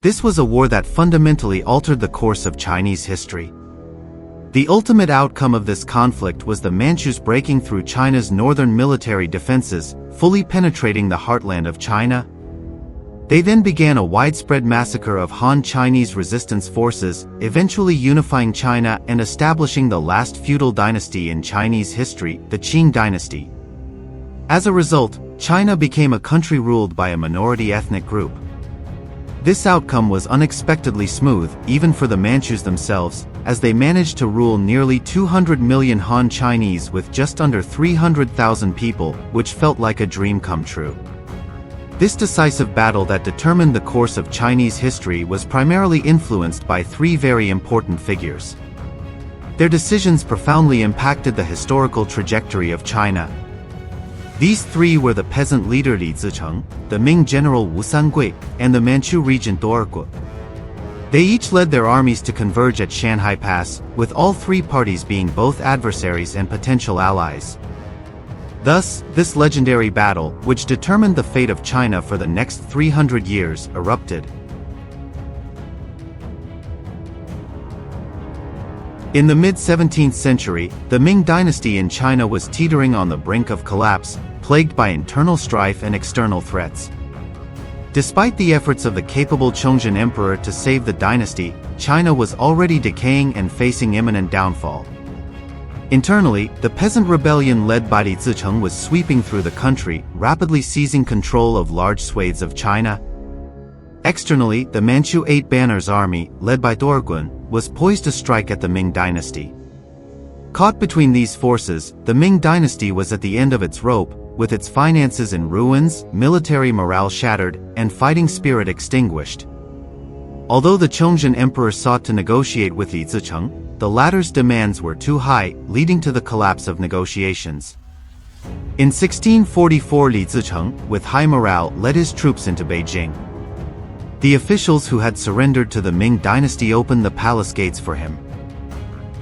This was a war that fundamentally altered the course of Chinese history. The ultimate outcome of this conflict was the Manchus breaking through China's northern military defenses, fully penetrating the heartland of China. They then began a widespread massacre of Han Chinese resistance forces, eventually unifying China and establishing the last feudal dynasty in Chinese history, the Qing Dynasty. As a result, China became a country ruled by a minority ethnic group. This outcome was unexpectedly smooth, even for the Manchus themselves, as they managed to rule nearly 200 million Han Chinese with just under 300,000 people, which felt like a dream come true. This decisive battle that determined the course of Chinese history was primarily influenced by three very important figures. Their decisions profoundly impacted the historical trajectory of China. These three were the peasant leader LIZICHENG, the Ming general WUSANGUI, and the Manchu regent DUOERGUN. They each led their armies to converge at Shanhai Pass, with all three parties being both adversaries and potential allies. Thus, this legendary battle, which determined the fate of China for the next 300 years, erupted. In the mid-17th century, the Ming dynasty in China was teetering on the brink of collapse, plagued by internal strife and external threats. Despite the efforts of the capable Chongzhen emperor to save the dynasty, China was already decaying and facing imminent downfall. Internally, the peasant rebellion led by LIZICHENG was sweeping through the country, rapidly seizing control of large swathes of China. Externally, the Manchu Eight Banners army, led by DUOERGUN, was poised to strike at the Ming dynasty. Caught between these forces, the Ming dynasty was at the end of its rope, with its finances in ruins, military morale shattered, and fighting spirit extinguished. Although the Chongzhen emperor sought to negotiate with LIZICHENG, the latter's demands were too high, leading to the collapse of negotiations. In 1644, LIZICHENG, with high morale, led his troops into Beijing. The officials who had surrendered to the Ming dynasty opened the palace gates for him.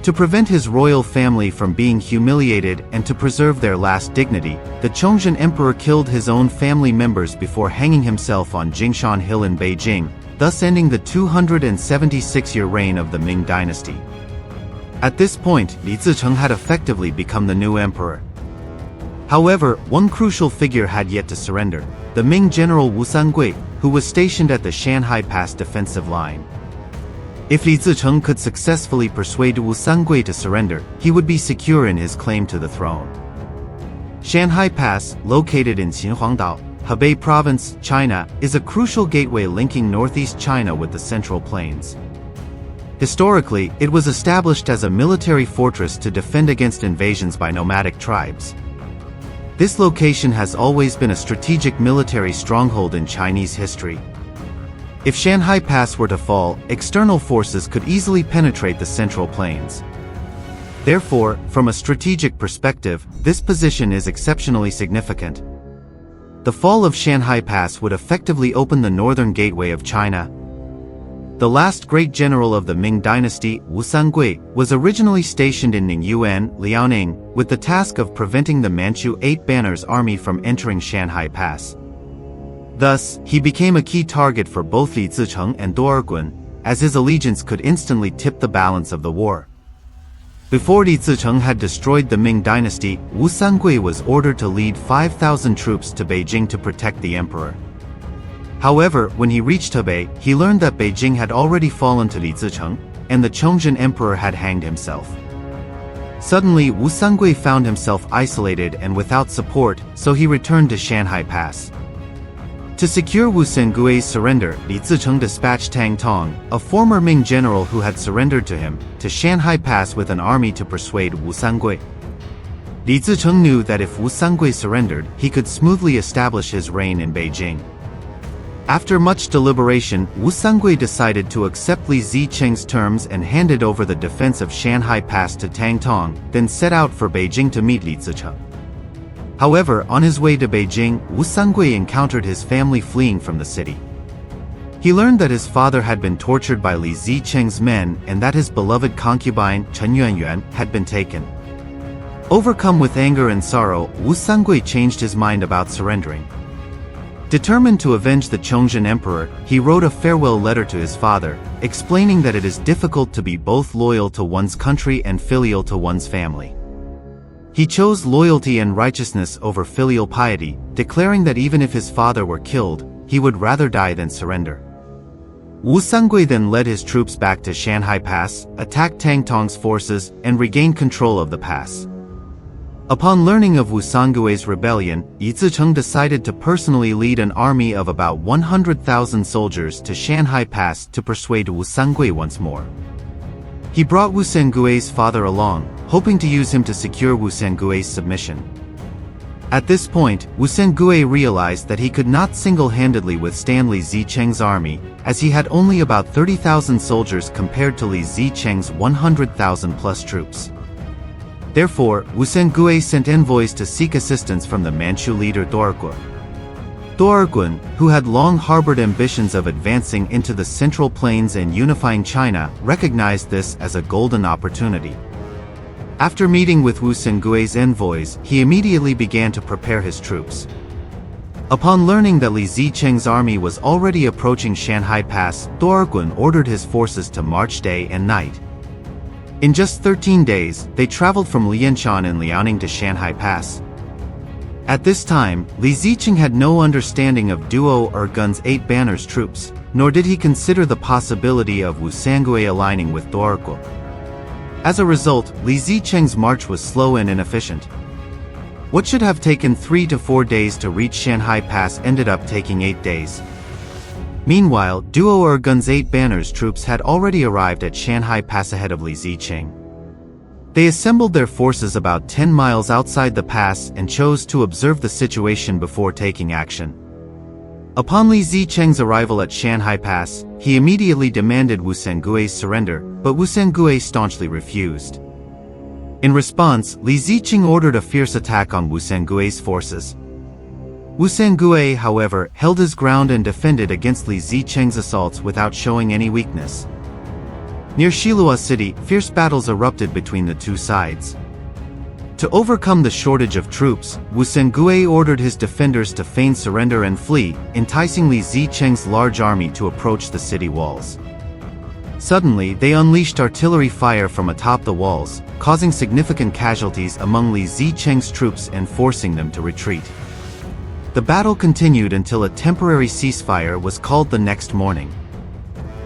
To prevent his royal family from being humiliated and to preserve their last dignity, the Chongzhen emperor killed his own family members before hanging himself on Jingshan Hill in Beijing, thus ending the 276-year reign of the Ming dynasty. At this point, LIZICHENG had effectively become the new emperor. However, one crucial figure had yet to surrender, the Ming general WUSANGUI, who was stationed at the Shanhai Pass defensive line. If LIZICHENG could successfully persuade WUSANGUI to surrender, he would be secure in his claim to the throne. Shanhai Pass, located in Xinhuangdao, Hebei Province, China, is a crucial gateway linking northeast China with the Central Plains. Historically, it was established as a military fortress to defend against invasions by nomadic tribes. This location has always been a strategic military stronghold in Chinese history. If Shanhai Pass were to fall, external forces could easily penetrate the Central Plains. Therefore, from a strategic perspective, this position is exceptionally significant. The fall of Shanhai Pass would effectively open the northern gateway of China. The last great general of the Ming dynasty, WUSANGUI, was originally stationed in Ningyuan, Liaoning, with the task of preventing the Manchu Eight Banners army from entering Shanhai Pass. Thus, he became a key target for both LIZICHENG and DUOERGUN, as his allegiance could instantly tip the balance of the war. Before LIZICHENG had destroyed the Ming dynasty, WUSANGUI was ordered to lead 5,000 troops to Beijing to protect the emperor. However, when he reached Hebei, he learned that Beijing had already fallen to LIZICHENG, and the Chongzhen emperor had hanged himself. Suddenly, WUSANGUI found himself isolated and without support, so he returned to Shanhai Pass. To secure WUSANGUI's surrender, LIZICHENG dispatched Tang Tong, a former Ming general who had surrendered to him, to Shanhai Pass with an army to persuade WUSANGUI. LIZICHENG knew that if WUSANGUI surrendered, he could smoothly establish his reign in Beijing. After much deliberation, WUSANGUI decided to accept LIZICHENG's terms and handed over the defense of Shanhai Pass to Tang Tong, then set out for Beijing to meet LIZICHENG. However, on his way to Beijing, WUSANGUI encountered his family fleeing from the city. He learned that his father had been tortured by LIZICHENG's men and that his beloved concubine, Chen Yuanyuan, had been taken. Overcome with anger and sorrow, WUSANGUI changed his mind about surrendering. Determined to avenge the Chongzhen emperor, he wrote a farewell letter to his father, explaining that it is difficult to be both loyal to one's country and filial to one's family. He chose loyalty and righteousness over filial piety, declaring that even if his father were killed, he would rather die than surrender. WUSANGUI then led his troops back to Shanhai Pass, attacked Tang Tong's forces, and regained control of the pass. Upon learning of WUSANGUI's rebellion, LIZICHENG decided to personally lead an army of about 100,000 soldiers to Shanhai Pass to persuade WUSANGUI once more. He brought WUSANGUI's father along, hoping to use him to secure WUSANGUI's submission. At this point, WUSANGUI realized that he could not single-handedly withstand LIZICHENG's army, as he had only about 30,000 soldiers compared to LIZICHENG's 100,000-plus troops. Therefore, WUSANGUI sent envoys to seek assistance from the Manchu leader DUOERGUN. DUOERGUN, who had long harbored ambitions of advancing into the Central Plains and unifying China, recognized this as a golden opportunity. After meeting with WUSANGUI's envoys, he immediately began to prepare his troops. Upon learning that LIZICHENG's army was already approaching Shanhai Pass, DUOERGUN ordered his forces to march day and night. In just 13 days, they traveled from Lianshan and Liaoning to Shanhai Pass. At this time, LIZICHENG had no understanding of DUOERGUN's 8 banners troops, nor did he consider the possibility of WUSANGUI aligning with DUOERGUN. As a result, LIZICHENG's march was slow and inefficient. What should have taken 3 to 4 days to reach Shanhai Pass ended up taking 8 days. Meanwhile, DUOERGUN's 8 banners troops had already arrived at Shanhai Pass ahead of LIZICHENG. They assembled their forces about 10 miles outside the pass and chose to observe the situation before taking action. Upon LIZICHENG's arrival at Shanhai Pass, he immediately demanded WUSANGUI's surrender, but WUSANGUI staunchly refused. In response, LIZICHENG ordered a fierce attack on WUSANGUI's forces. WUSANGUI, however, held his ground and defended against LIZICHENG's assaults without showing any weakness. Near Shilua city, fierce battles erupted between the two sides. To overcome the shortage of troops, WUSANGUI ordered his defenders to feign surrender and flee, enticing LIZICHENG's large army to approach the city walls. Suddenly, they unleashed artillery fire from atop the walls, causing significant casualties among LIZICHENG's troops and forcing them to retreat. The battle continued until a temporary ceasefire was called the next morning.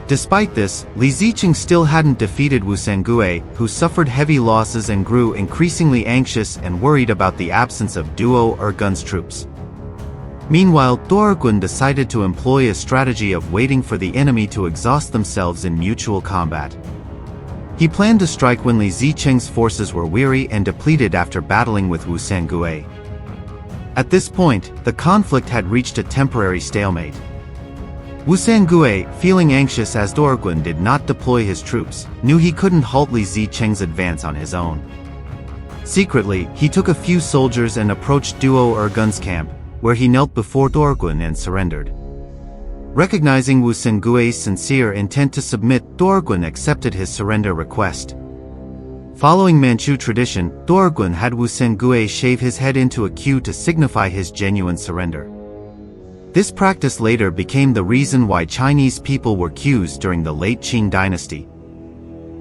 Despite this, LIZICHENG still hadn't defeated WUSANGUI, who suffered heavy losses and grew increasingly anxious and worried about the absence of DUOERGUN's troops. Meanwhile, DUOERGUN decided to employ a strategy of waiting for the enemy to exhaust themselves in mutual combat. He planned to strike when LIZICHENG's forces were weary and depleted after battling with WUSANGUI. At this point, the conflict had reached a temporary stalemate. WUSANGUI, feeling anxious as DUOERGUN did not deploy his troops, knew he couldn't halt LIZICHENG's advance on his own. Secretly, he took a few soldiers and approached DUOERGUN's camp, where he knelt before DUOERGUN and surrendered. Recognizing WUSANGUI's sincere intent to submit, DUOERGUN accepted his surrender request. Following Manchu tradition, DUOERGUN had WUSANGUI shave his head into a queue to signify his genuine surrender. This practice later became the reason why Chinese people wore queues during the late Qing Dynasty.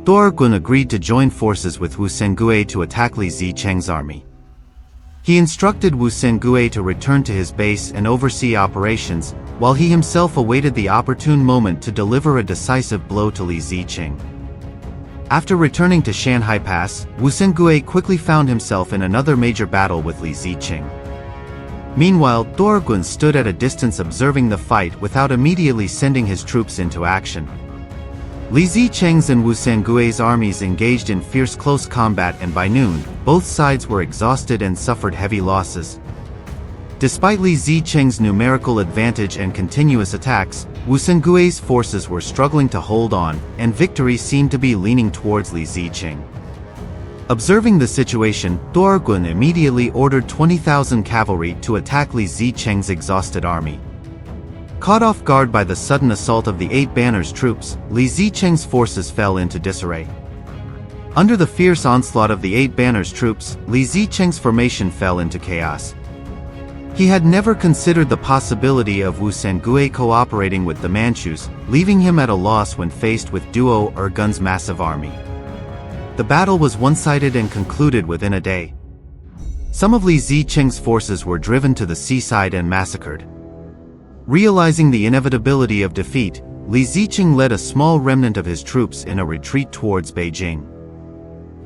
DUOERGUN agreed to join forces with WUSANGUI to attack LIZICHENG's army. He instructed WUSANGUI to return to his base and oversee operations, while he himself awaited the opportune moment to deliver a decisive blow to LIZICHENG. After returning to Shanhai Pass, WUSANGUI quickly found himself in another major battle with LIZICHENG. Meanwhile, DUOERGUN stood at a distance observing the fight without immediately sending his troops into action. LIZICHENG's and WUSANGUI's armies engaged in fierce close combat, and by noon, both sides were exhausted and suffered heavy losses. Despite LIZICHENG's numerical advantage and continuous attacks, WUSANGUI's forces were struggling to hold on, and victory seemed to be leaning towards LIZICHENG. Observing the situation, DUOERGUN immediately ordered 20,000 cavalry to attack LIZICHENG's exhausted army. Caught off guard by the sudden assault of the 8 banners troops, LIZICHENG's forces fell into disarray. Under the fierce onslaught of the 8 banners troops, LIZICHENG's formation fell into chaos. He had never considered the possibility of WUSANGUI cooperating with the Manchus, leaving him at a loss when faced with DUOERGUN's massive army. The battle was one-sided and concluded within a day. Some of LIZICHENG's forces were driven to the seaside and massacred. Realizing the inevitability of defeat, LIZICHENG led a small remnant of his troops in a retreat towards Beijing.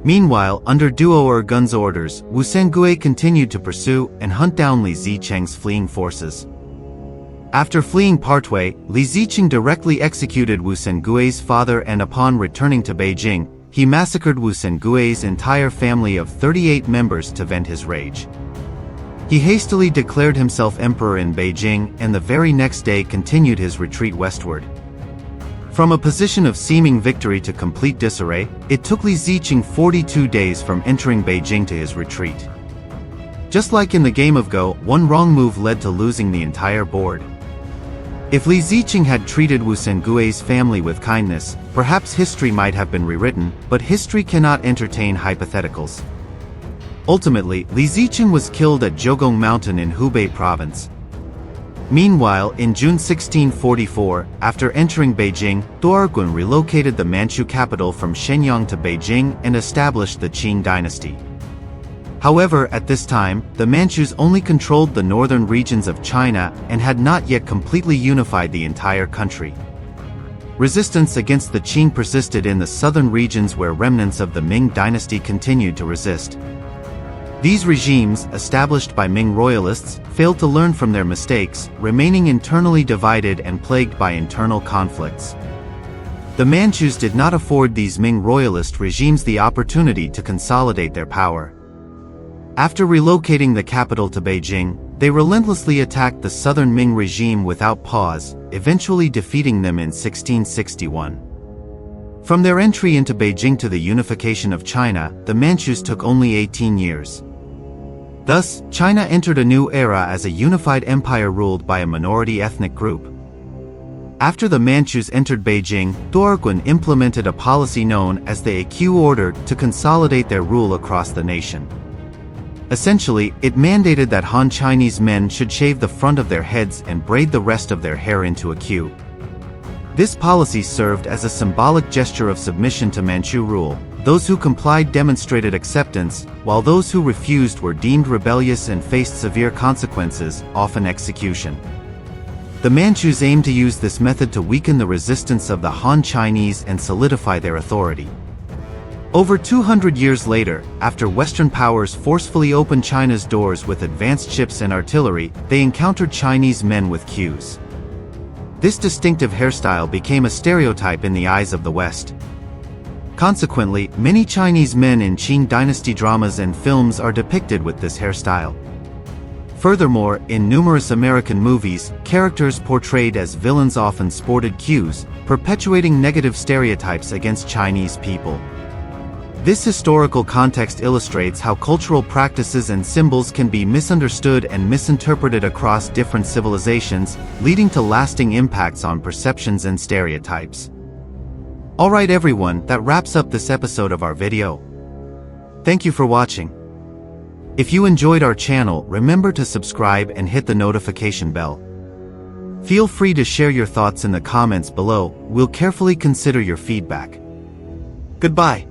Meanwhile, under DUOERGUN's orders, WUSANGUI continued to pursue and hunt down LIZICHENG's fleeing forces. After fleeing partway, LIZICHENG directly executed WUSANGUI's father, and upon returning to Beijing, he massacred WUSANGUI's entire family of 38 members to vent his rage. He hastily declared himself emperor in Beijing, and the very next day continued his retreat westward. From a position of seeming victory to complete disarray, it took LIZICHENG 42 days from entering Beijing to his retreat. Just like in the game of Go, one wrong move led to losing the entire board. If LIZICHENG had treated WUSANGUI's family with kindness, perhaps history might have been rewritten, but history cannot entertain hypotheticals. Ultimately, LIZICHENG was killed at Jiugong Mountain in Hubei province. Meanwhile, in June 1644, after entering Beijing, DUOERGUN relocated the Manchu capital from Shenyang to Beijing and established the Qing Dynasty. However, at this time, the Manchus only controlled the northern regions of China and had not yet completely unified the entire country. Resistance against the Qing persisted in the southern regions, where remnants of the Ming dynasty continued to resist. These regimes, established by Ming royalists, failed to learn from their mistakes, remaining internally divided and plagued by internal conflicts. The Manchus did not afford these Ming royalist regimes the opportunity to consolidate their power. After relocating the capital to Beijing, they relentlessly attacked the southern Ming regime without pause, eventually defeating them in 1661. From their entry into Beijing to the unification of China, the Manchus took only 18 years. Thus, China entered a new era as a unified empire ruled by a minority ethnic group. After the Manchus entered Beijing, DUOERGUN implemented a policy known as the AQ Order to consolidate their rule across the nation. Essentially, it mandated that Han Chinese men should shave the front of their heads and braid the rest of their hair into a queue. This policy served as a symbolic gesture of submission to Manchu rule. Those who complied demonstrated acceptance, while those who refused were deemed rebellious and faced severe consequences, often execution. The Manchus aimed to use this method to weaken the resistance of the Han Chinese and solidify their authority. Over 200 years later, after Western powers forcefully opened China's doors with advanced ships and artillery, they encountered Chinese men with queues. This distinctive hairstyle became a stereotype in the eyes of the West. Consequently, many Chinese men in Qing Dynasty dramas and films are depicted with this hairstyle. Furthermore, in numerous American movies, characters portrayed as villains often sported queues, perpetuating negative stereotypes against Chinese people. This historical context illustrates how cultural practices and symbols can be misunderstood and misinterpreted across different civilizations, leading to lasting impacts on perceptions and stereotypes. Alright everyone, that wraps up this episode of our video. Thank you for watching. If you enjoyed our channel, remember to subscribe and hit the notification bell. Feel free to share your thoughts in the comments below. We'll carefully consider your feedback. Goodbye.